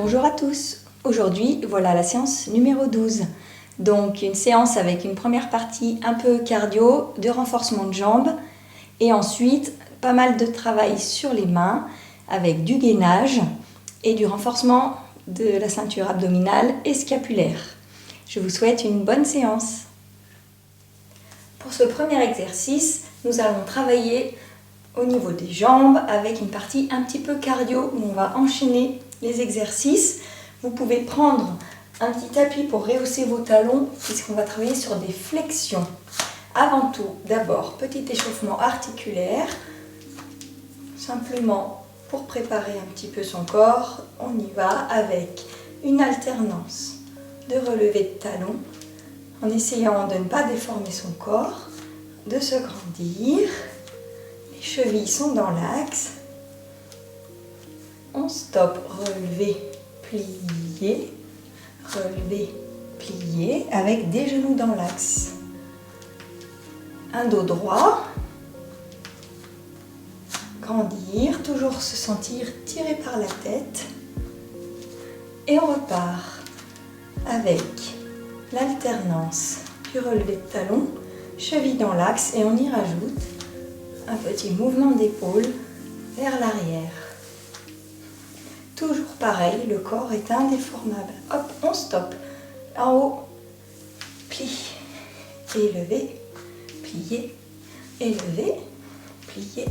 Bonjour à tous. Aujourd'hui, voilà la séance numéro 12. Donc une séance avec une première partie un peu cardio, de renforcement de jambes et ensuite pas mal de travail sur les mains avec du gainage et du renforcement de la ceinture abdominale et scapulaire. Je vous souhaite une bonne séance. Pour ce premier exercice, nous allons travailler au niveau des jambes avec une partie un petit peu cardio où on va enchaîner les exercices. Vous pouvez prendre un petit appui pour rehausser vos talons puisqu'on va travailler sur des flexions. Avant tout, d'abord, petit échauffement articulaire. Simplement pour préparer un petit peu son corps, on y va avec une alternance de relevé de talons en essayant de ne pas déformer son corps, de se grandir. Les chevilles sont dans l'axe. On stoppe, relevé, plié, relevé, plié, avec des genoux dans l'axe. Un dos droit. Grandir, toujours se sentir tiré par la tête. Et on repart avec l'alternance du relevé de talon, cheville dans l'axe et on y rajoute un petit mouvement d'épaule vers l'arrière. Toujours pareil, le corps est indéformable. Hop, on stoppe. En haut, plie, élevé, plié, élevé, plié,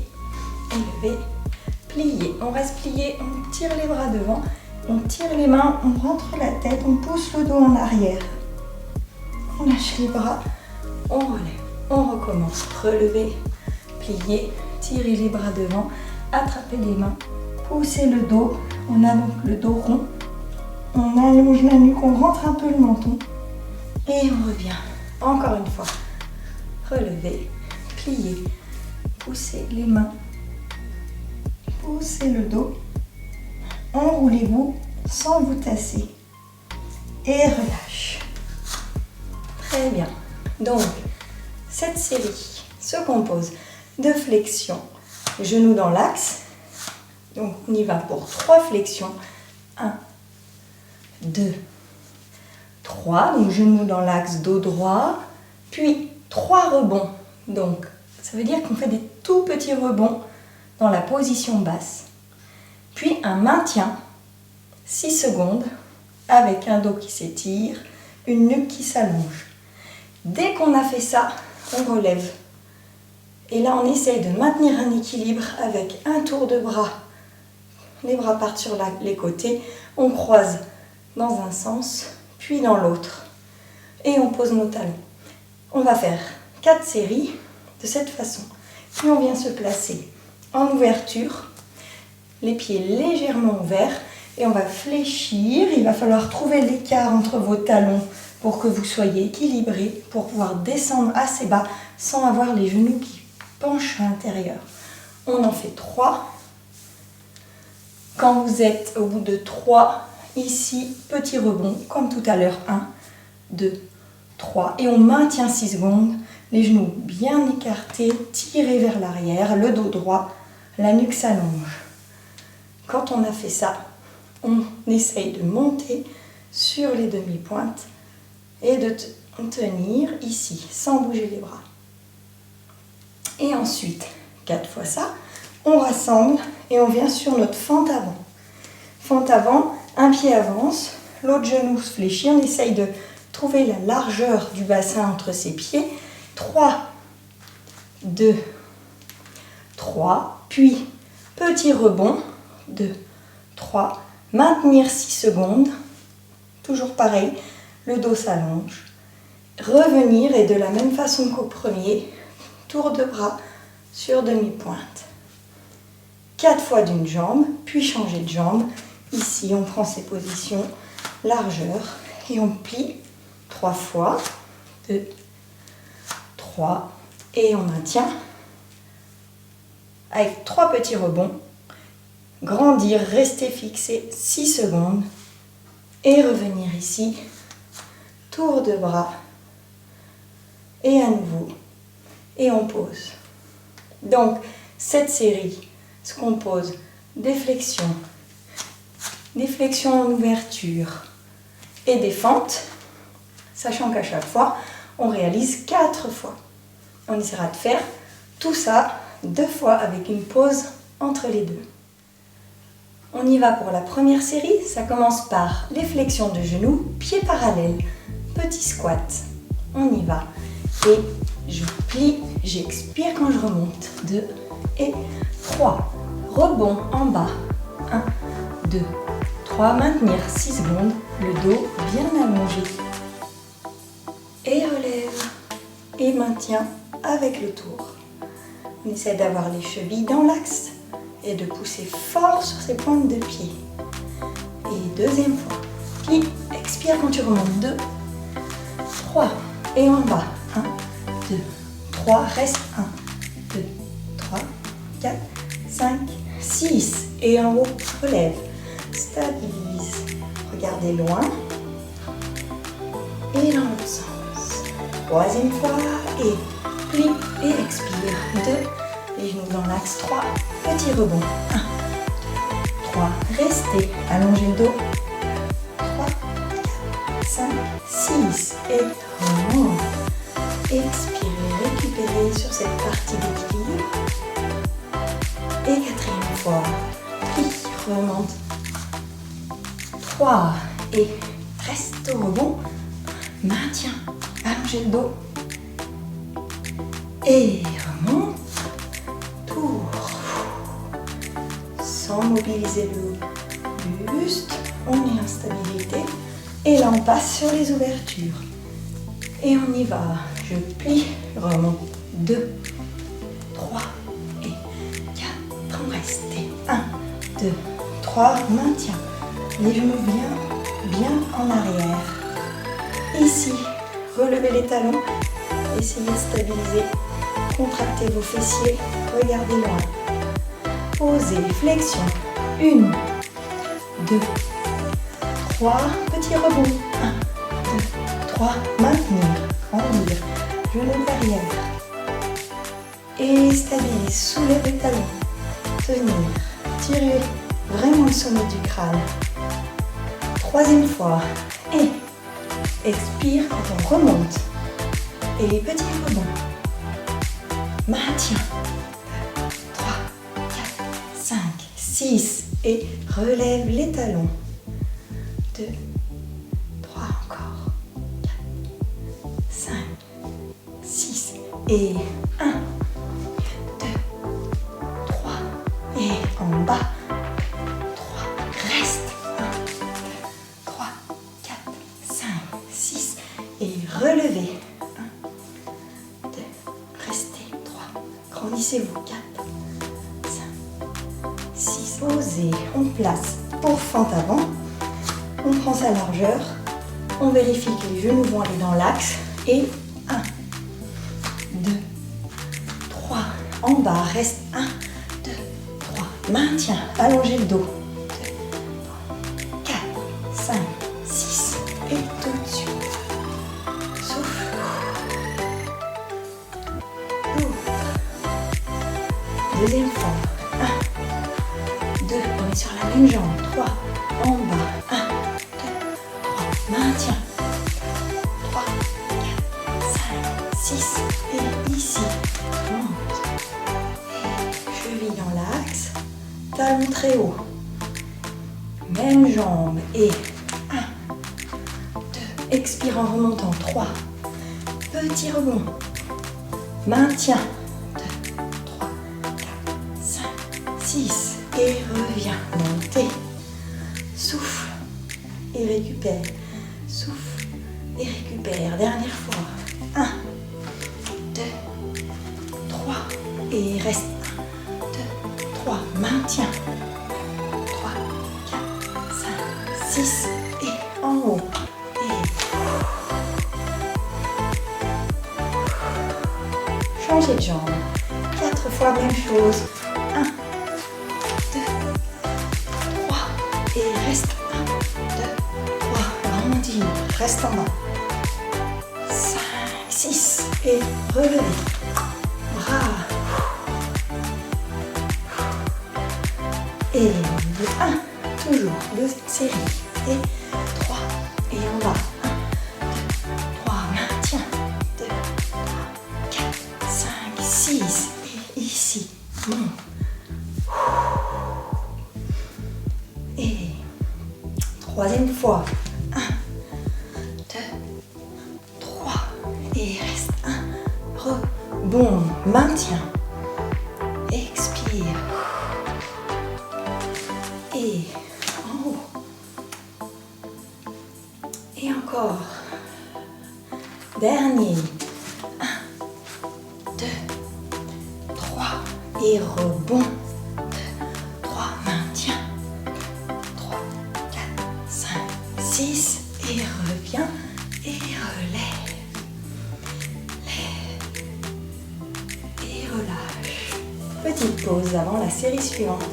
élevé, plié. On reste plié, on tire les bras devant, on tire les mains, on rentre la tête, on pousse le dos en arrière. On lâche les bras, on relève, on recommence. Relever, plier, tirer les bras devant, attraper les mains, pousser le dos. On a donc le dos rond, on allonge la nuque, on rentre un peu le menton et on revient. Encore une fois, relever, plier, pousser les mains, pousser le dos, enroulez-vous sans vous tasser et relâche. Très bien. Donc, cette série se compose de flexions, genoux dans l'axe. Donc, on y va pour 3 flexions. 1, 2, 3. Donc, genoux dans l'axe, dos droit. Puis, 3 rebonds. Donc, ça veut dire qu'on fait des tout petits rebonds dans la position basse. Puis, un maintien, 6 secondes, avec un dos qui s'étire, une nuque qui s'allonge. Dès qu'on a fait ça, on relève. Et là, on essaye de maintenir un équilibre avec un tour de bras. Les bras partent sur les côtés. On croise dans un sens, puis dans l'autre. Et on pose nos talons. On va faire 4 séries de cette façon. Puis on vient se placer en ouverture, les pieds légèrement ouverts. Et on va fléchir. Il va falloir trouver l'écart entre vos talons pour que vous soyez équilibrés, pour pouvoir descendre assez bas sans avoir les genoux qui penchent à l'intérieur. On en fait 3. Quand vous êtes au bout de 3, ici, petit rebond, comme tout à l'heure, 1, 2, 3. Et on maintient 6 secondes, les genoux bien écartés, tirés vers l'arrière, le dos droit, la nuque s'allonge. Quand on a fait ça, on essaye de monter sur les demi-pointes et de tenir ici, sans bouger les bras. Et ensuite, 4 fois ça, on rassemble et on vient sur notre fente avant. Fente avant, un pied avance, l'autre genou se fléchit. On essaye de trouver la largeur du bassin entre ses pieds. 3, 2, 3. Puis, petit rebond. 2, 3. Maintenir 6 secondes. Toujours pareil, le dos s'allonge. Revenir et de la même façon qu'au premier, tour de bras sur demi-pointe. 4 fois d'une jambe, puis changer de jambe. Ici, on prend ces positions, largeur, et on plie 3 fois. 2, 3, et on maintient. Avec 3 petits rebonds, grandir, rester fixé 6 secondes, et revenir ici, tour de bras, et à nouveau, et on pose. Donc, cette série se compose des flexions, des flexions en ouverture et des fentes, sachant qu'à chaque fois, on réalise 4 fois. On essaiera de faire tout ça 2 fois avec une pause entre les deux. On y va pour la première série. Ça commence par les flexions de genoux, pieds parallèles, petit squat. On y va. Et je plie, j'expire quand je remonte. 2 et 3. Rebond en bas. 1, 2, 3. Maintenir 6 secondes. Le dos bien allongé. Et relève. Et maintien avec le tour. On essaie d'avoir les chevilles dans l'axe et de pousser fort sur ses pointes de pied. Et deuxième fois. Plie, expire quand tu remontes. 2, 3. Et en bas. 1, 2, 3. Reste. 1, 2, 3, 4, 5, 6. Et en haut, relève. Stabilise. Regardez loin. Et dans l'autre sens. Troisième fois. Et plie et expire. 2. Les genoux dans l'axe. 3. Petit rebond. 1, 3. Restez. Allongez le dos. 3, 4, 5, 6. Et remonte. Expirez. Récupérez sur cette partie d'équilibre. Et quatrième fois. Plie. Remonte. 3. Et reste au rebond. Maintien. Allongez le dos. Et remonte. Tour. Sans mobiliser le haut du buste. On est en stabilité. Et là, on passe sur les ouvertures. Et on y va. Je plie. Remonte. 2, 3 et 4. On reste. 1, 2, 3. Maintien. Les genoux bien en arrière. Ici, relevez les talons. Essayez de stabiliser. Contractez vos fessiers. Regardez loin. Posez, flexion. 1, 2, 3. Petit rebond. 1, 2, 3. Maintenir. Grandir. Genou derrière. Et stabilise. Soulève les talons. Tenir. Tirez vraiment le sommet du crâne. Troisième fois. Et expire quand on remonte. Et petit rebond. Maintien. 3, 4, 5, 6. Et relève les talons. 2, 3 encore. 4, 5, 6. Et 1, 2, 3. Et en bas. 3. Reste. 1, 2, 3, 4, 5, 6. Et relevez. Grandissez-vous. 4, 5, 6. Posez. On place pour fente avant. On prend sa largeur. On vérifie que les genoux vont aller dans l'axe. Et 1, 2, 3. En bas, reste. 1, 2, 3. Maintien. Allongez le dos. 2, 3, 4, 5, 6. Et tout de suite. Souffle. Deuxième fois. 1, 2. On est sur la même jambe. 3. En bas. 1, 2, 3. Maintien. 3, 4, 5, 6. Et ici. Monte. Et cheville dans l'axe. Talon très haut. Même jambe. Et 1, 2. Expire en remontant. 3. Petit rebond. Maintien. 6 et reviens, montez, souffle et récupère, souffle et récupère, dernière fois, 1, 2, 3 et reste, 1, 2, 3, maintien, 3, 4, 5, 6 et en haut, et changez de jambe, 4 fois même chose, 1, et reste 1, 2, 3, grandis, reste en bas. 5, 6 et relevez. Bras. Et 1, toujours. Deuxième série. Et 3. Et on va. 1, 2, 3. Maintien. 2, 3, 4, 5, 6. Et ici. Bon. Et troisième fois. 1, 2, 3. Et reste 1. Rebond. Maintien. Expire. Et en haut. Et encore. Dernier. 1, 2, 3. Et rebond. 2, 3. Maintien. 3, 4, 5, 6. Et reviens. Et relève. Lève. Et relâche. Petite pause avant la série suivante.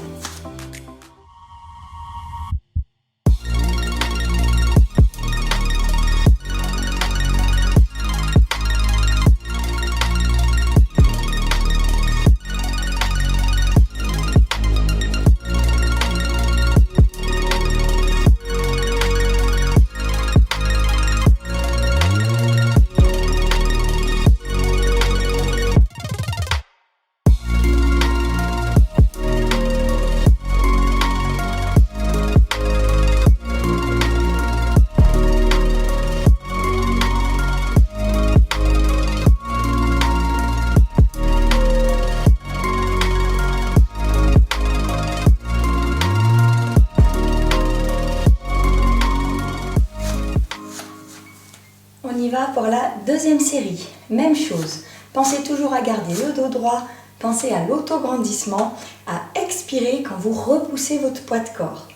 On y va pour la deuxième série. Même chose. Pensez toujours à garder le dos droit. Pensez à l'autograndissement, à expirer quand vous repoussez votre poids de corps.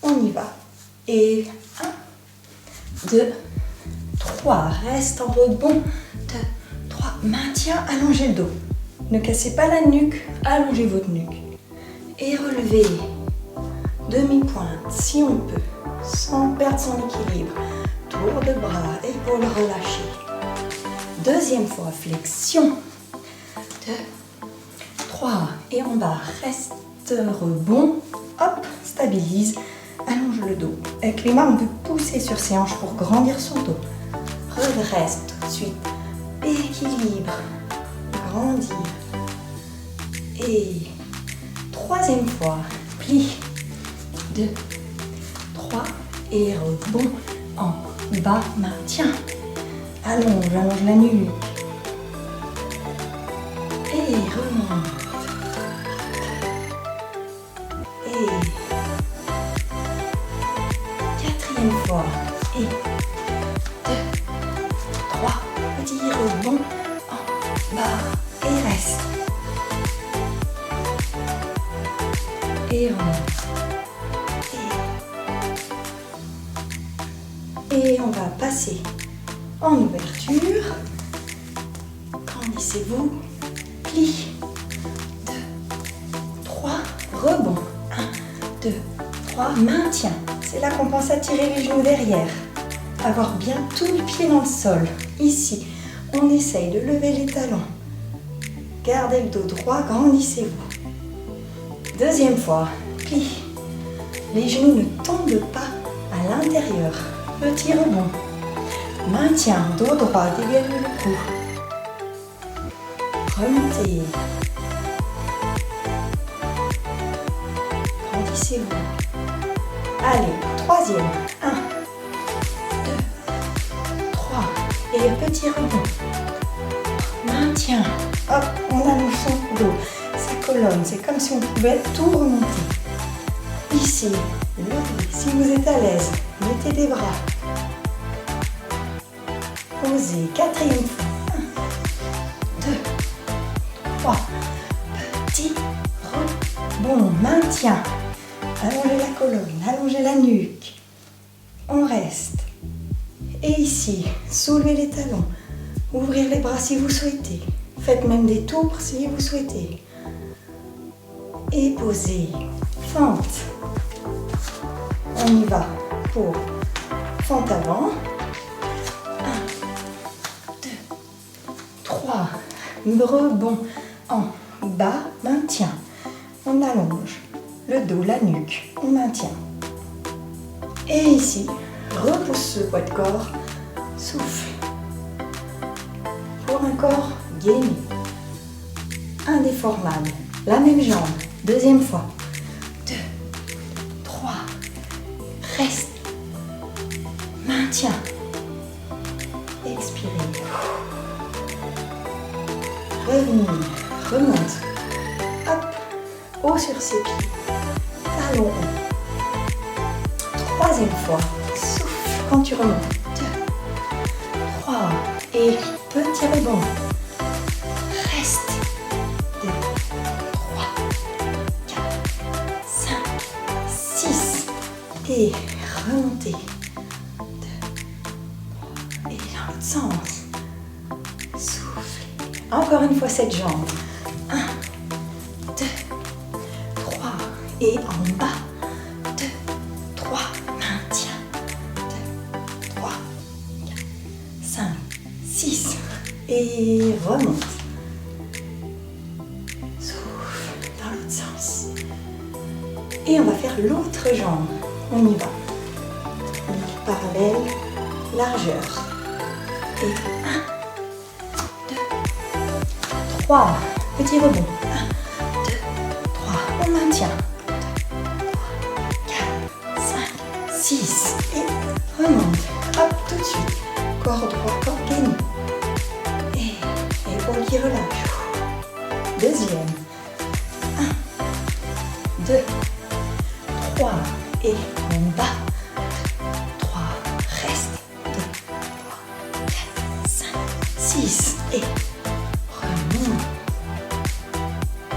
On y va. Et 1, 2, 3. Reste en rebond. 2, 3. Maintien, allongez le dos. Ne cassez pas la nuque, allongez votre nuque. Et relevez. Demi-pointe, si on peut, sans perdre son équilibre. Tour de bras, épaules relâchées. Deuxième fois, flexion. 2, 3. Et en bas, reste rebond. Hop, stabilise. Allonge le dos. Avec les mains, on peut pousser sur ses hanches pour grandir son dos. Redresse tout de suite. Équilibre. Grandir. Et troisième fois, plie. 2, 3. Et rebond. En bas, maintien. Allonge la nuque. Et remonte. Et quatrième fois. Et 2, 3. Petit rebond. En bas. Et reste. Et remonte. Et on va passer en ouverture. Grandissez-vous. Plie. 2, 3. Rebond. 1, 2, 3. Maintien. C'est là qu'on pense à tirer les genoux derrière. Avoir bien tout le pied dans le sol. Ici, on essaye de lever les talons. Gardez le dos droit. Grandissez-vous. Deuxième fois. Plie. Les genoux ne tombent pas à l'intérieur. Petit rebond. Maintien, dos droit, dégagez le cou. Remontez. Grandissez-vous. Allez, troisième. 1, 2, 3. Et le petit rebond. Maintien. Hop, on allonge son dos, sa colonne. C'est comme si on pouvait tout remonter. Ici, levez. Si vous êtes à l'aise, mettez des bras. Posez. Quatrième fois. 1, 2, 3. Petit rebond. Maintien. Allongez la colonne, allongez la nuque. On reste. Et ici, soulevez les talons. Ouvrir les bras si vous souhaitez. Faites même des tours si vous souhaitez. Et posez. Fente. On y va pour fente avant. 1, 2, 3. Rebond en bas. Maintien. On allonge le dos, la nuque. On maintient. Et ici, repousse le poids de corps, souffle. Pour un corps gainé, indéformable. La même jambe, deuxième fois. 2, 3, reste. Maintiens. Expirez. Revenez, remonte. Hop, haut sur ses pieds. Talon haut. Troisième fois. Souffle quand tu remontes. 2, 3 et petit rebond. Reste. 2, 3, 4, 5, 6 et remontez. 2, 3 et dans l'autre sens. Soufflez. Encore une fois cette jambe. 1, 2, 3 et en bas. 2, 3, maintiens. 2, 3, 4, 5, 6 et remonte. Souffle dans l'autre sens. Et on va faire l'autre jambe. On y va. Parallèle, largeur. Et 1, 2, 3. Petit rebond. 1, 2, 3. On maintient. 2, 3, 4, 5, 6. Et remonte. Hop, tout de suite. Corps droit, corps gainé. Et épaule qui relâche. Deuxième. 1, 2, 3. Et en bas. 3. Reste. 2, 3, 4, 5, 6. Et remonte.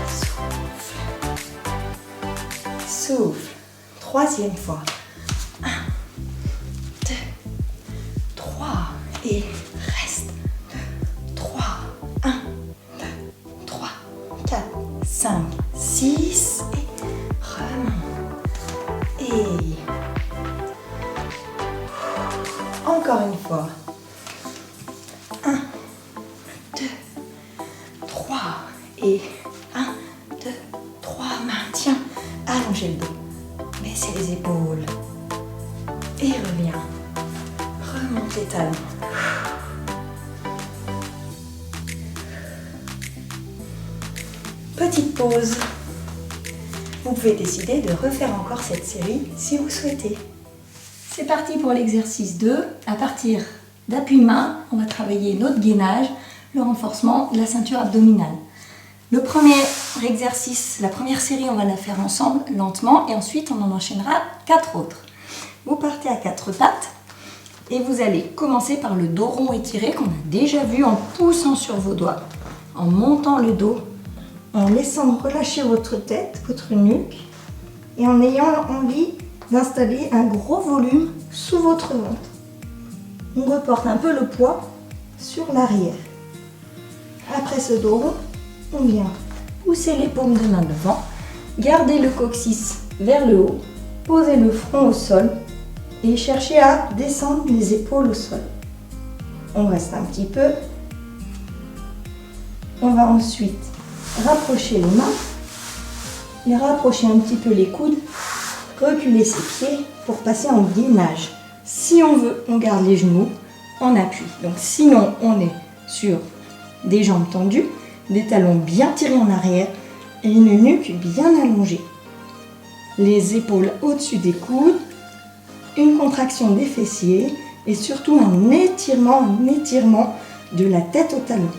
Souffle. Souffle. Troisième fois. 1, 2, 3. Et reste. 2, 3. 1, 2, 3, 4, 5, 6. Et remonte. Et encore une fois. 1, 2, 3. Et 1, 2, 3. Maintiens. Allongez le dos. Baissez les épaules. Et reviens. Remonte les talons. Petite pause. Vous pouvez décider de refaire encore cette série si vous souhaitez. C'est parti pour l'exercice 2. À partir d'appui-main, on va travailler notre gainage, le renforcement de la ceinture abdominale. Le premier exercice, la première série, on va la faire ensemble, lentement, et ensuite on en enchaînera 4 autres. Vous partez à 4 pattes et vous allez commencer par le dos rond étiré qu'on a déjà vu en poussant sur vos doigts, en montant le dos, en laissant relâcher votre tête, votre nuque, et en ayant envie d'installer un gros volume sous votre ventre. On reporte un peu le poids sur l'arrière. Après ce dos rond, on vient pousser les paumes de main devant, garder le coccyx vers le haut, poser le front au sol et chercher à descendre les épaules au sol. On reste un petit peu. On va ensuite rapprocher les mains, et rapprocher un petit peu les coudes, reculer ses pieds pour passer en gainage. Si on veut, on garde les genoux en appui. Donc sinon, on est sur des jambes tendues, des talons bien tirés en arrière et une nuque bien allongée. Les épaules au-dessus des coudes, une contraction des fessiers et surtout un étirement de la tête au talon.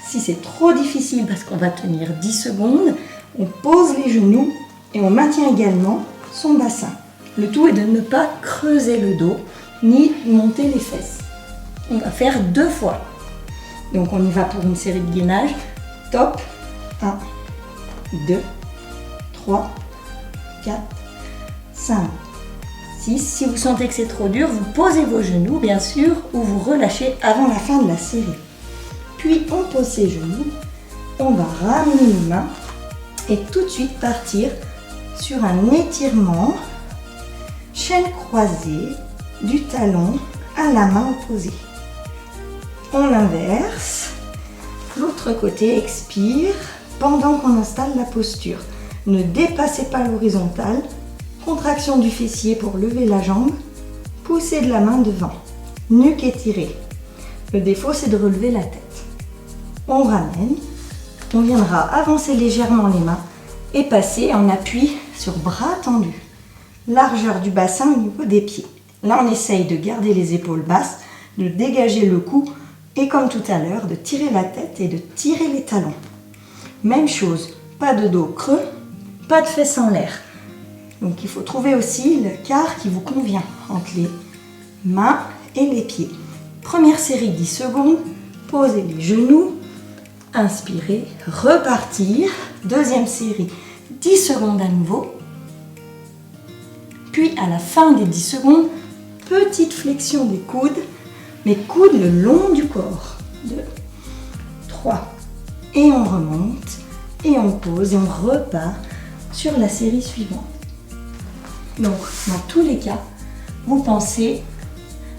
Si c'est trop difficile parce qu'on va tenir 10 secondes, on pose les genoux et on maintient également son bassin. Le tout est de ne pas creuser le dos ni monter les fesses. On va faire 2 fois. Donc on y va pour une série de gainage. Top. 1, 2, 3, 4, 5, 6. Si vous sentez que c'est trop dur, vous posez vos genoux bien sûr ou vous relâchez avant la fin de la série. Puis on pose ses genoux, on va ramener les mains et tout de suite partir sur un étirement, chaîne croisée, du talon à la main opposée. On inverse, l'autre côté expire pendant qu'on installe la posture. Ne dépassez pas l'horizontale, contraction du fessier pour lever la jambe, poussez de la main devant. Nuque étirée. Le défaut, c'est de relever la tête. On ramène. On viendra avancer légèrement les mains et passer en appui sur bras tendus. Largeur du bassin au niveau des pieds. Là, on essaye de garder les épaules basses, de dégager le cou et comme tout à l'heure, de tirer la tête et de tirer les talons. Même chose, pas de dos creux, pas de fesses en l'air. Donc il faut trouver aussi le quart qui vous convient entre les mains et les pieds. Première série, 10 secondes. Posez les genoux. Inspirez, repartir. Deuxième série, 10 secondes à nouveau. Puis à la fin des 10 secondes, petite flexion des coudes, mais coudes le long du corps. 2, 3. Et on remonte, et on pose, et on repart sur la série suivante. Donc, dans tous les cas, vous pensez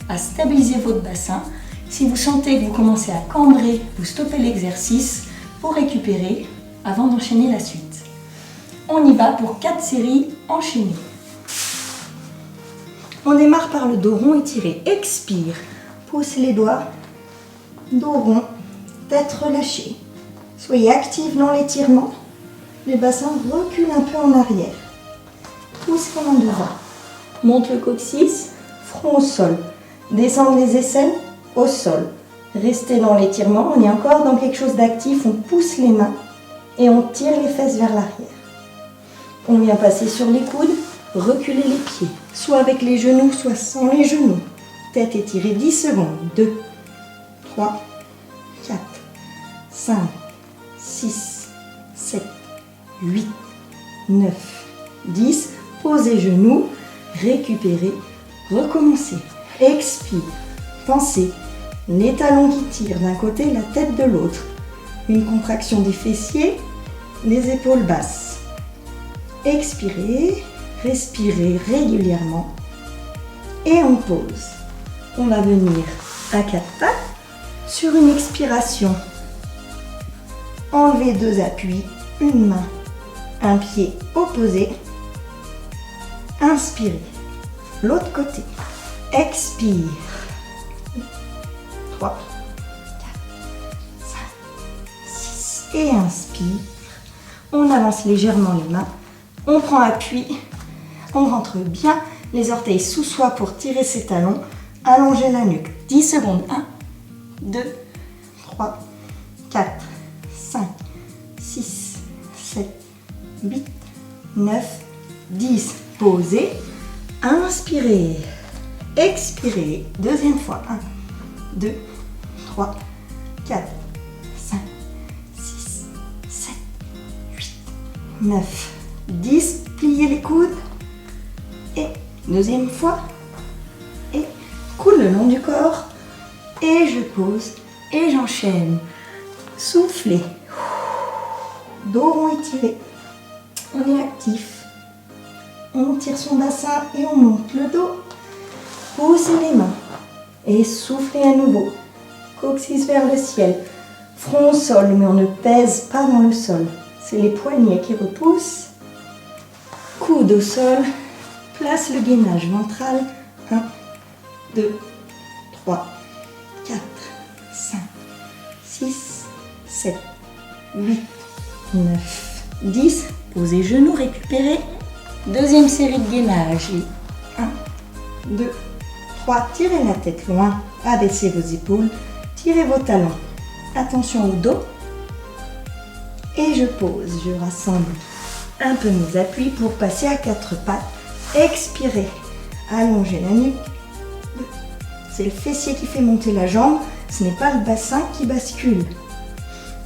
à stabiliser votre bassin. Si vous sentez que vous commencez à cambrer, vous stoppez l'exercice pour récupérer avant d'enchaîner la suite. On y va pour 4 séries enchaînées. On démarre par le dos rond étiré. Expire. Pousse les doigts. Dos rond. Tête relâchée. Soyez actifs dans l'étirement. Les bassins reculent un peu en arrière. Pousse les mains devant. Monte le coccyx. Front au sol. Descendre les aisselles au sol. Restez dans l'étirement. On est encore dans quelque chose d'actif. On pousse les mains et on tire les fesses vers l'arrière. On vient passer sur les coudes. Reculez les pieds, soit avec les genoux, soit sans les genoux. Tête étirée, 10 secondes. 2, 3, 4, 5, 6, 7, 8, 9, 10. Posez genoux, récupérez, recommencez. Expire. Pensez, les talons qui tirent d'un côté, la tête de l'autre. Une contraction des fessiers, les épaules basses. Expirez. Respirez régulièrement et on pose. On va venir à 4 pattes sur une expiration. Enlevez 2 appuis, une main, un pied opposé. Inspirez. L'autre côté. Expire. 3, 4, 5, 6 et inspire. On avance légèrement les mains. On prend appui. On rentre bien les orteils sous soi pour tirer ses talons. Allongez la nuque. 10 secondes. 1, 2, 3, 4, 5, 6, 7, 8, 9, 10. Posez. Inspirez. Expirez. Deuxième fois. 1, 2, 3, 4, 5, 6, 7, 8, 9, 10. Pliez les coudes. Et deuxième fois, et coule le long du corps, et je pose, et j'enchaîne. Soufflez, dos rond étiré, on est actif, on tire son bassin et on monte le dos, poussez les mains, et soufflez à nouveau, coccyx vers le ciel, front au sol, mais on ne pèse pas dans le sol, c'est les poignets qui repoussent, coude au sol. Place le gainage ventral. 1, 2, 3, 4, 5, 6, 7, 8, 9, 10. Posez genoux, récupérez. Deuxième série de gainage. 1, 2, 3. Tirez la tête loin. Abaissez vos épaules. Tirez vos talons. Attention au dos. Et je pose. Je rassemble un peu mes appuis pour passer à 4 pattes. Expirez, allongez la nuque. C'est le fessier qui fait monter la jambe, ce n'est pas le bassin qui bascule.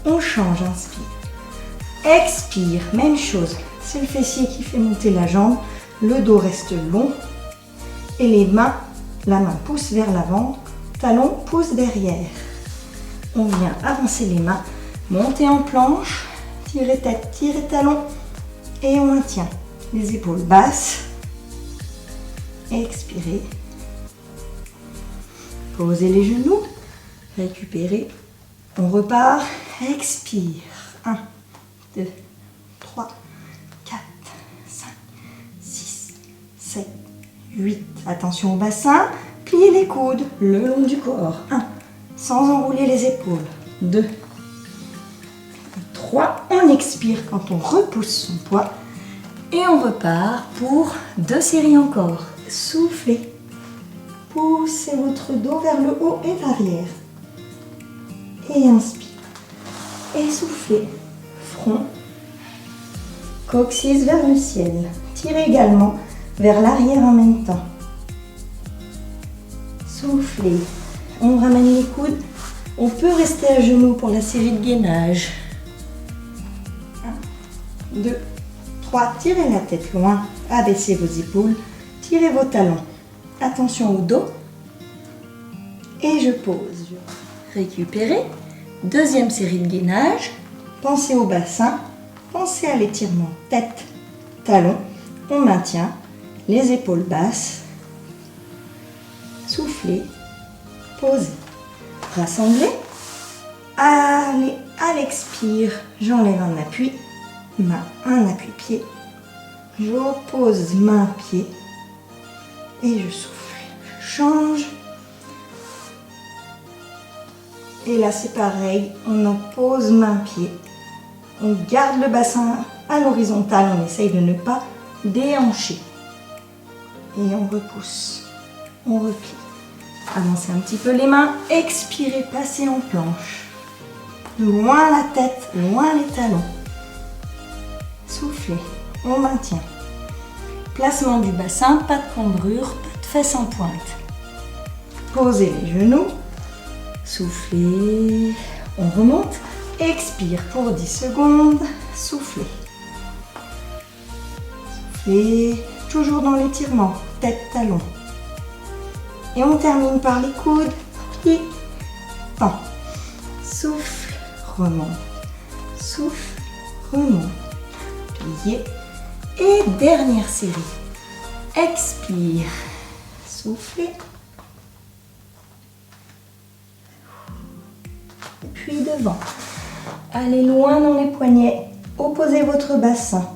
On change, inspire. Expire, même chose. C'est le fessier qui fait monter la jambe, le dos reste long et les mains, la main pousse vers l'avant, talon pousse derrière. On vient avancer les mains, monter en planche, tirer tête, tirer talon et on maintient. Les épaules basses. Expirez. Posez les genoux. Récupérez. On repart. Expire. 1, 2, 3, 4, 5, 6, 7, 8. Attention au bassin. Pliez les coudes le long du corps. 1. Sans enrouler les épaules. 2. 3. On expire quand on repousse son poids. Et on repart pour 2 séries encore. Soufflez. Poussez votre dos vers le haut et l'arrière. Et inspire. Et soufflez. Front. Coccyx vers le ciel. Tirez également vers l'arrière en même temps. Soufflez. On ramène les coudes. On peut rester à genoux pour la série de gainage. 1, 2, 3. Tirez la tête loin. Abaissez vos épaules. Tirez vos talons. Attention au dos. Et je pose. Récupérez. Deuxième série de gainage. Pensez au bassin. Pensez à l'étirement tête, talons. On maintient les épaules basses. Soufflez. Posez. Rassemblez. Allez, à l'expire, j'enlève un appui. Main, un appui-pied. J'oppose main-pied. Et je souffle. Je change. Et là, c'est pareil. On oppose main-pied. On garde le bassin à l'horizontale. On essaye de ne pas déhancher. Et on repousse. On replie. Avancez un petit peu les mains. Expirez, passez en planche. Loin la tête, loin les talons. Soufflez. On maintient. Placement du bassin, pas de cambrure, pas de fesses en pointe. Posez les genoux. Soufflez. On remonte. Expire pour 10 secondes. Soufflez. Soufflez. Toujours dans l'étirement. Tête, talon. Et on termine par les coudes. Pieds. Tend. Souffle. Remonte. Souffle. Remonte. Pliez. Et dernière série. Expire. Soufflez. Puis devant. Allez loin dans les poignets. Opposez votre bassin.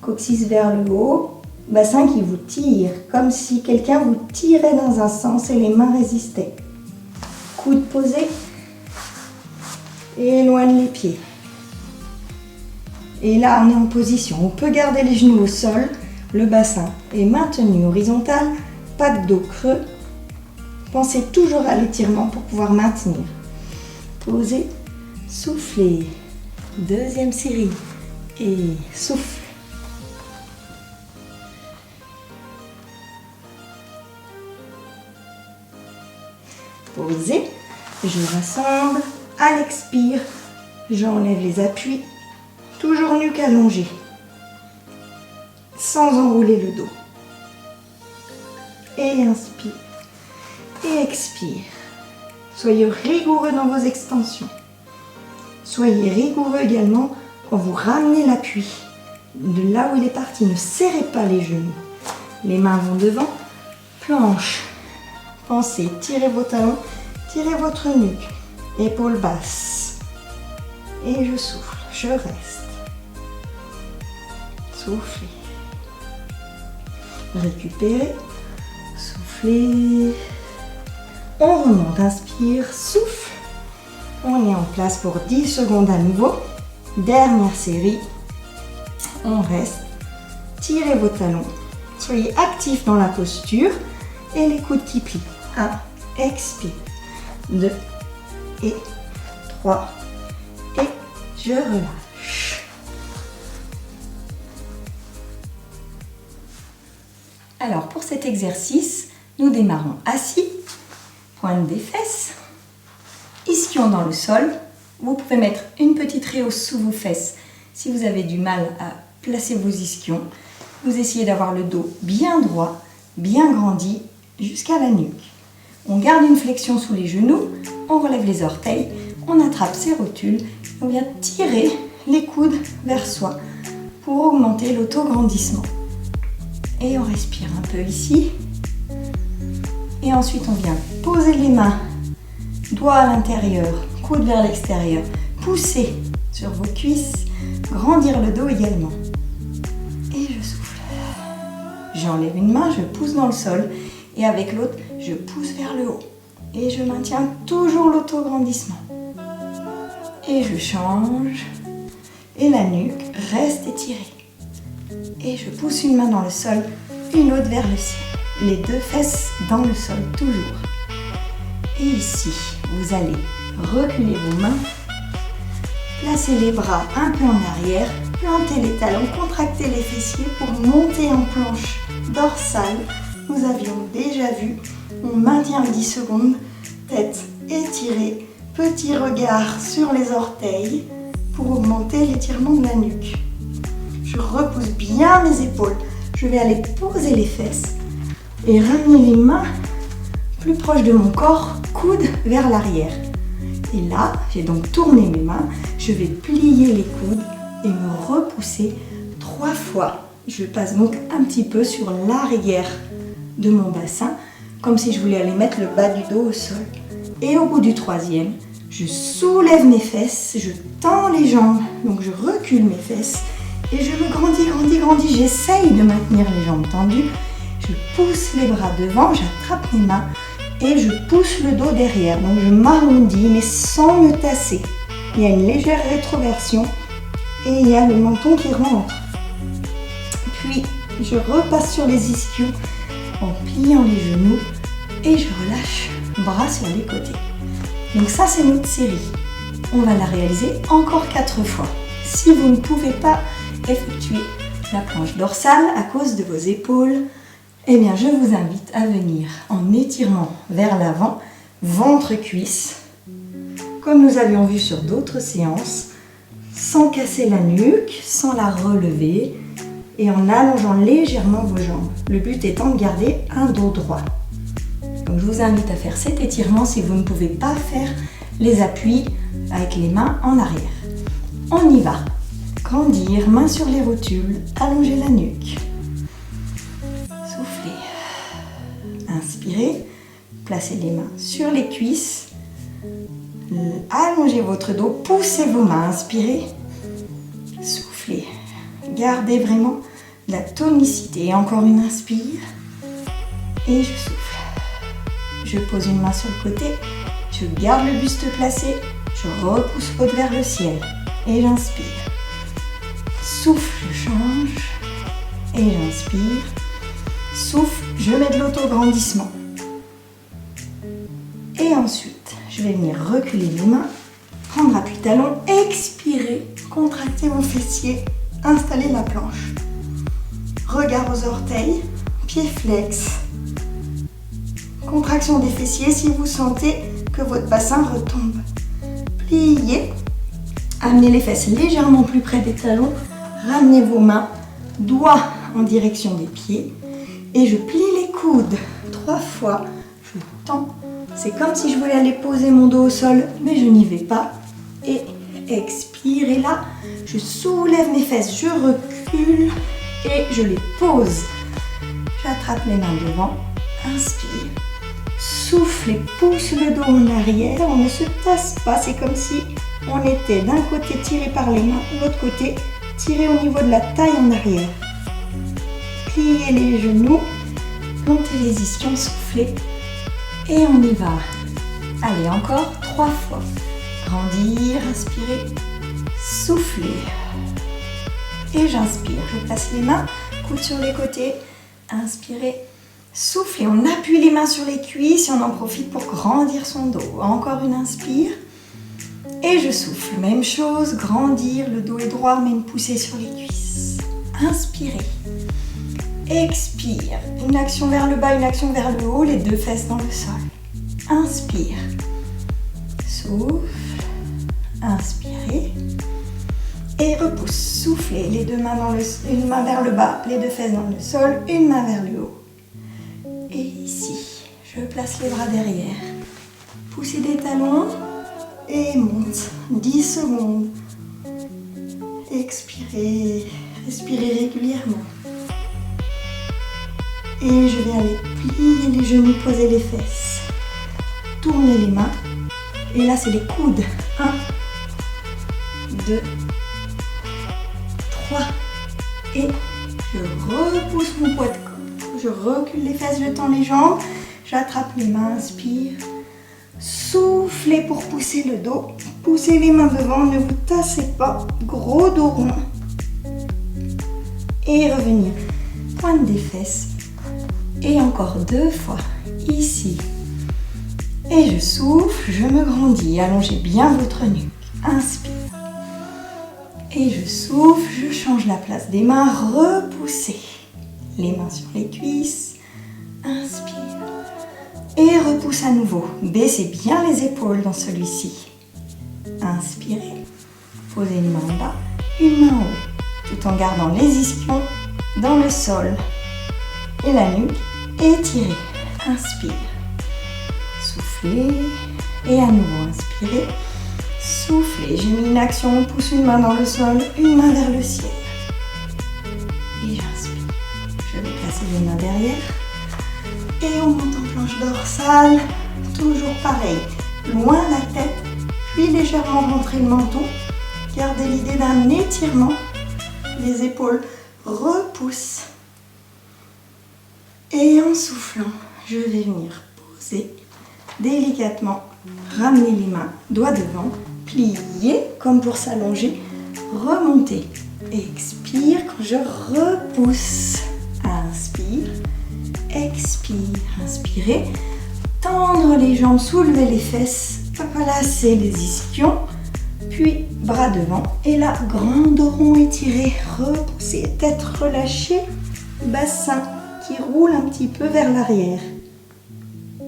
Coccyx vers le haut. Bassin qui vous tire, comme si quelqu'un vous tirait dans un sens et les mains résistaient. Coude posé. Et éloigne les pieds. Et là, on est en position. On peut garder les genoux au sol. Le bassin est maintenu horizontal. Pas de dos creux. Pensez toujours à l'étirement pour pouvoir maintenir. Posez. Soufflez. Deuxième série. Et souffle. Posez. Je rassemble. À l'expire, j'enlève les appuis. Toujours nuque allongée. Sans enrouler le dos. Et inspire. Et expire. Soyez rigoureux dans vos extensions. Soyez rigoureux également quand vous ramenez l'appui de là où il est parti. Ne serrez pas les genoux. Les mains vont devant. Planche. Pensez, tirez vos talons, tirez votre nuque. Épaules basses. Et je souffle. Je reste. Soufflez. Récupérez. Soufflez. On remonte. Inspire. Souffle. On est en place pour 10 secondes à nouveau. Dernière série. On reste. Tirez vos talons. Soyez actifs dans la posture. Et les coudes qui plient. 1. Expire. 2. Et 3. Et je relâche. Alors pour cet exercice, nous démarrons assis, pointe des fesses, ischion dans le sol. Vous pouvez mettre une petite réhausse sous vos fesses si vous avez du mal à placer vos ischions. Vous essayez d'avoir le dos bien droit, bien grandi jusqu'à la nuque. On garde une flexion sous les genoux, on relève les orteils, on attrape ses rotules, on vient tirer les coudes vers soi pour augmenter l'autograndissement. Et on respire un peu ici. Et ensuite on vient poser les mains, doigts à l'intérieur, coudes vers l'extérieur, pousser sur vos cuisses, grandir le dos également. Et je souffle. J'enlève une main, je pousse dans le sol et avec l'autre, je pousse vers le haut. Et je maintiens toujours l'autograndissement. Et je change. Et la nuque reste étirée. Et je pousse une main dans le sol, une autre vers le ciel. Les deux fesses dans le sol, toujours. Et ici, vous allez reculer vos mains, placer les bras un peu en arrière, planter les talons, contracter les fessiers pour monter en planche dorsale. Nous avions déjà vu, on maintient 10 secondes, tête étirée, petit regard sur les orteils pour augmenter l'étirement de la nuque. Je repousse bien mes épaules, je vais aller poser les fesses et ramener les mains plus proches de mon corps, coude vers l'arrière. Et là, j'ai donc tourné mes mains, je vais plier les coudes et me repousser 3 fois. Je passe donc un petit peu sur l'arrière de mon bassin, comme si je voulais aller mettre le bas du dos au sol. Et au bout du 3e, je soulève mes fesses, je tends les jambes, donc je recule mes fesses et je me grandis. J'essaye de maintenir les jambes tendues. Je pousse les bras devant, j'attrape mes mains et je pousse le dos derrière. Donc je m'arrondis mais sans me tasser. Il y a une légère rétroversion et il y a le menton qui rentre. Puis je repasse sur les ischios en pliant les genoux et je relâche, bras sur les côtés. Donc ça c'est notre série. On va la réaliser encore 4 fois. Si vous ne pouvez pas effectuer la planche dorsale à cause de vos épaules, eh bien je vous invite à venir en étirant vers l'avant, ventre-cuisse, comme nous avions vu sur d'autres séances, sans casser la nuque, sans la relever et en allongeant légèrement vos jambes. Le but étant de garder un dos droit. Donc je vous invite à faire cet étirement si vous ne pouvez pas faire les appuis avec les mains en arrière. On y va. Grandir, main sur les rotules, allonger la nuque. Soufflez. Inspirez, placez les mains sur les cuisses. Allongez votre dos, poussez vos mains, inspirez. Soufflez. Gardez vraiment la tonicité. Encore une inspire. Et je souffle. Je pose une main sur le côté. Je garde le buste placé. Je repousse haut vers le ciel. Et j'inspire. Souffle, je change. Et j'inspire. Souffle, je mets de l'autograndissement. Et ensuite, je vais venir reculer mes mains, prendre appui talon, expirer, contracter vos fessiers, installer la planche. Regard aux orteils, pieds flex. Contraction des fessiers si vous sentez que votre bassin retombe. Pliez, amenez les fesses légèrement plus près des talons, ramenez vos mains, doigts en direction des pieds et je plie les coudes 3 fois, je tends. C'est comme si je voulais aller poser mon dos au sol, mais je n'y vais pas. Et expire. Et là, je soulève mes fesses, je recule et je les pose. J'attrape mes mains devant. Inspire. Souffle et pousse le dos en arrière. On ne se tasse pas. C'est comme si on était d'un côté tiré par les mains, de l'autre côté tiré au niveau de la taille en arrière. Pliez les genoux, montez les ischions, soufflez. Et on y va. Allez, encore 3 fois. Grandir, inspirez, soufflez. Et j'inspire. Je place les mains, coudes sur les côtés. Inspirez, soufflez. On appuie les mains sur les cuisses et on en profite pour grandir son dos. Encore une inspire. Et je souffle. Même chose, grandir. Le dos est droit, mais une poussée sur les cuisses. Inspirez. Expire. Une action vers le bas, une action vers le haut, les 2 fesses dans le sol. Inspire. Souffle. Inspirez. Et repousse. Soufflez. Les 2 mains une main vers le bas, les 2 fesses dans le sol, une main vers le haut. Et ici, je place les bras derrière. Poussez des talons et monte. 10 secondes. Expirez. Respirez régulièrement. Et je vais aller plier les genoux, poser les fesses. Tourner les mains. Et là, c'est les coudes. 1, 2, 3. Et je repousse mon poids de corps. je recule les fesses, je tends les jambes, j'attrape les mains, inspire. Soufflez pour pousser le dos. Poussez les mains devant, ne vous tassez pas. Gros dos rond. Et revenir. Pointe des fesses. Et encore 2 fois. Ici. Et je souffle, je me grandis. Allongez bien votre nuque. Inspire. Et je souffle, je change la place des mains. Repoussez. Les mains sur les cuisses. Inspire. Et repousse à nouveau. Baissez bien les épaules dans celui-ci. Inspirez. Posez une main en bas, une main en haut. Tout en gardant les ischions dans le sol. Et la nuque étirée. Inspire. Soufflez. Et à nouveau inspirez. Soufflez. J'ai mis une action. On pousse une main dans le sol, une main vers le ciel. Et j'inspire. Je vais placer les mains derrière. Et on monte en planche dorsale, toujours pareil, loin la tête, puis légèrement rentrer le menton. Gardez l'idée d'un étirement, les épaules repoussent. Et en soufflant, je vais venir poser délicatement, ramener les mains, doigts devant, plier comme pour s'allonger, remonter. Expire quand je repousse, inspire. Expire, inspirez, tendre les jambes, soulever les fesses, placer les ischions, puis bras devant et là, grand dos rond étiré, repoussez, tête relâchée, bassin qui roule un petit peu vers l'arrière.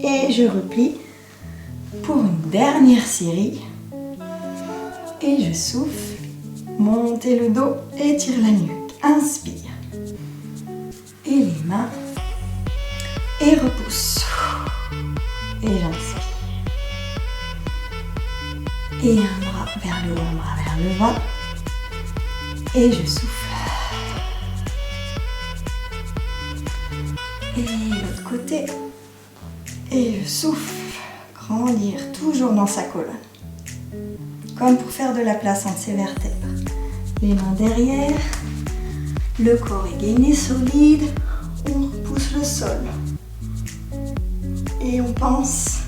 Et je replie pour une dernière série et je souffle, montez le dos, étire la nuque, inspire et les mains. Et repousse. Et j'inspire. Et un bras vers le haut, un bras vers le bas. Et je souffle. Et l'autre côté. Et je souffle. Grandir toujours dans sa colonne. Comme pour faire de la place entre ses vertèbres. Les mains derrière. Le corps est gainé, solide. On repousse le sol. Et on pense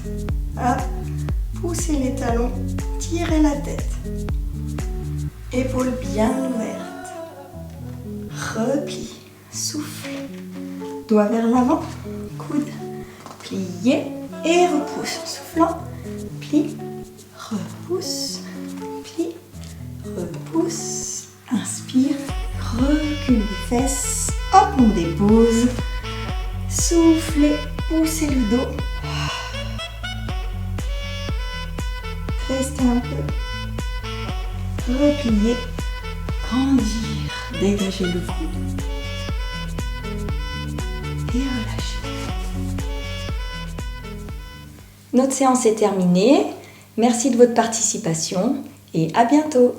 à pousser les talons, tirer la tête. Épaules bien ouvertes. Replie, souffle. Doigt vers l'avant, coude, plié et repousse en soufflant. Plie, repousse, plie, repousse. Inspire, recule les fesses. Hop, on dépose. Soufflez. Poussez le dos. Restez un peu. Repliez. Grandir. Dégagez le coude. Et relâchez. Notre séance est terminée. Merci de votre participation et à bientôt.